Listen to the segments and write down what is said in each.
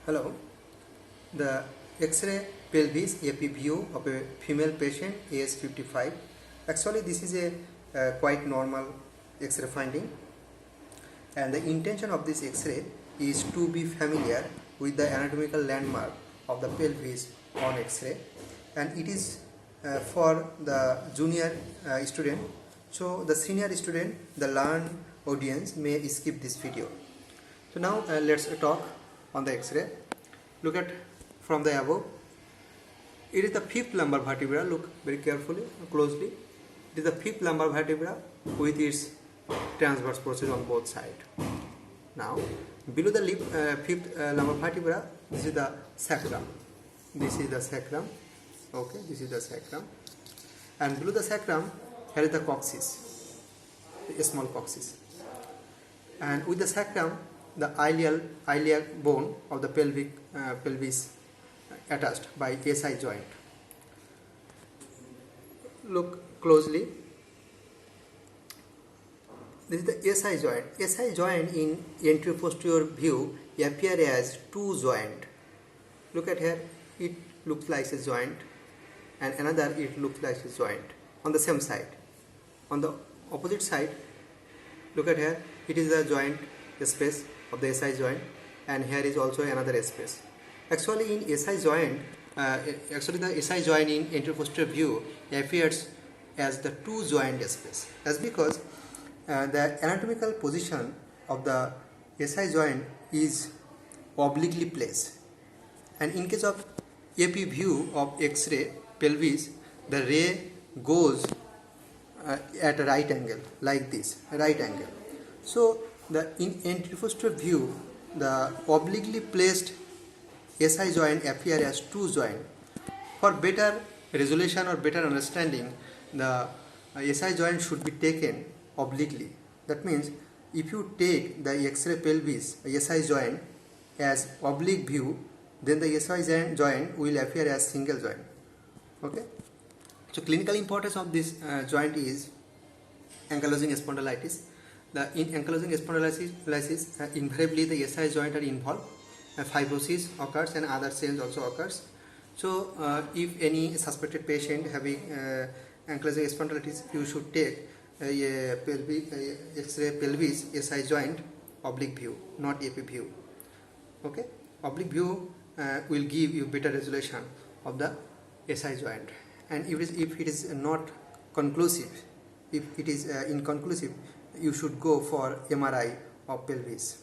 Hello. The X-ray pelvis AP view of a female patient age 55. Actually, this is a quite normal X-ray finding, and the intention of this X-ray is to be familiar with the anatomical landmark of the pelvis on X-ray, and it is for the junior student. So the senior student, the learned audience may skip this video. So now let's talk on the X-ray. Look at from the above. It is the fifth lumbar vertebra. Look very carefully, closely. It is the fifth lumbar vertebra with its transverse process on both sides. Now, below the fifth lumbar vertebra, this is the sacrum. This is the sacrum. Okay, this is the sacrum. And below the sacrum, here is the coccyx, the small coccyx. And with the sacrum, the iliac bone of the pelvis attached by SI joint. Look closely. This is the SI joint. SI joint in anteroposterior view appear as two joint. Look at here. It looks like a joint, and another it looks like a joint on the same side. On the opposite side, look at here. It is the joint space of the SI joint, and here is also another space. Actually, in SI joint, the SI joint in anteroposterior view appears as the two joint space. That's because the anatomical position of the SI joint is obliquely placed, and in case of AP view of X-ray pelvis, the ray goes at a right angle, like this, right angle. So in anteroposterior view, the obliquely placed SI joint appear as two joint. For better resolution or better understanding, the SI joint should be taken obliquely. That means if you take the X-ray pelvis SI joint as oblique view, then the SI joint will appear as single joint. Okay. So clinical importance of this joint is ankylosing spondylitis. In ankylosing spondylitis, invariably the SI joint are involved. Fibrosis occurs and other cells also occurs. So if any suspected patient having ankylosing spondylitis, you should take X-ray pelvis SI joint oblique view, not AP view. Okay, oblique view will give you better resolution of the SI joint. And if it is not conclusive, if it is inconclusive, you should go for MRI of pelvis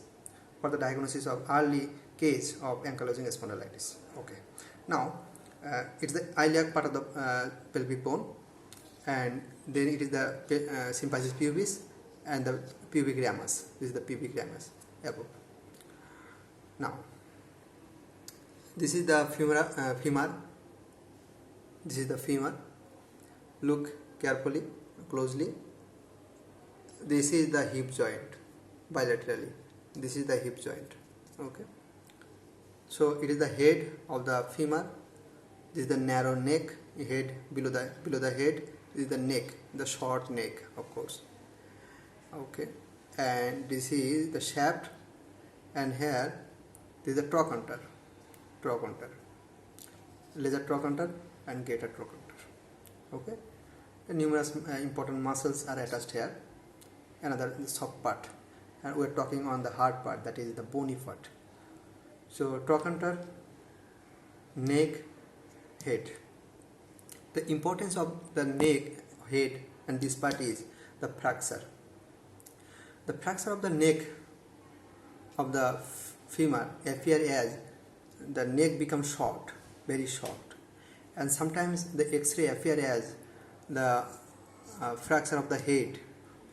for the diagnosis of early case of ankylosing spondylitis. Okay. Now, it's the iliac part of the pelvic bone, and then it is the symphysis pubis and the pubic ramus. This is the pubic ramus above. Now, this is the femur. This is the femur. Look carefully, closely. This is the hip joint bilaterally. This is the hip joint. Okay. So it is the head of the femur. This is the narrow neck, head below the head. This is the neck, the short neck, of course. Okay. And this is the shaft, and here this is the trochanter, lesser trochanter and greater trochanter. Okay. And numerous important muscles are attached here. Another soft part, and we are talking on the hard part, that is the bony part. So trochanter, neck, head. The importance of the neck, head and this part is the fracture. The fracture of the neck of the femur appear as the neck becomes short, very short, and sometimes the X-ray appear as the fracture of the head,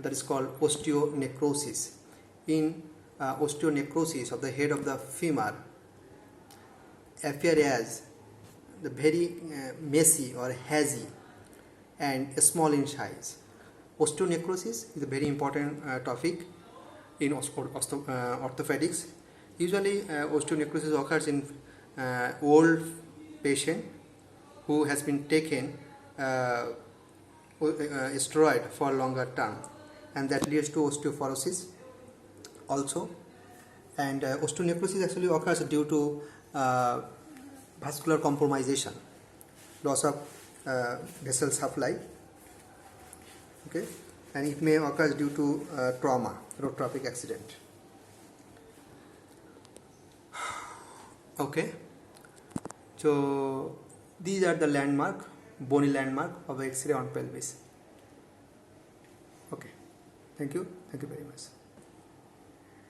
that is called osteonecrosis. In osteonecrosis of the head of the femur appear as the very messy or hazy and small in size. Osteonecrosis is a very important topic in orthopedics. Usually osteonecrosis occurs in old patient who has been taken steroid for longer term, and that leads to osteoporosis. Also, And osteonecrosis actually occurs due to vascular compromisation, loss of vessel supply, okay, and it may occur due to trauma, road traffic accident. Okay, so these are the bony landmark of X-ray on pelvis. Okay, thank you very much.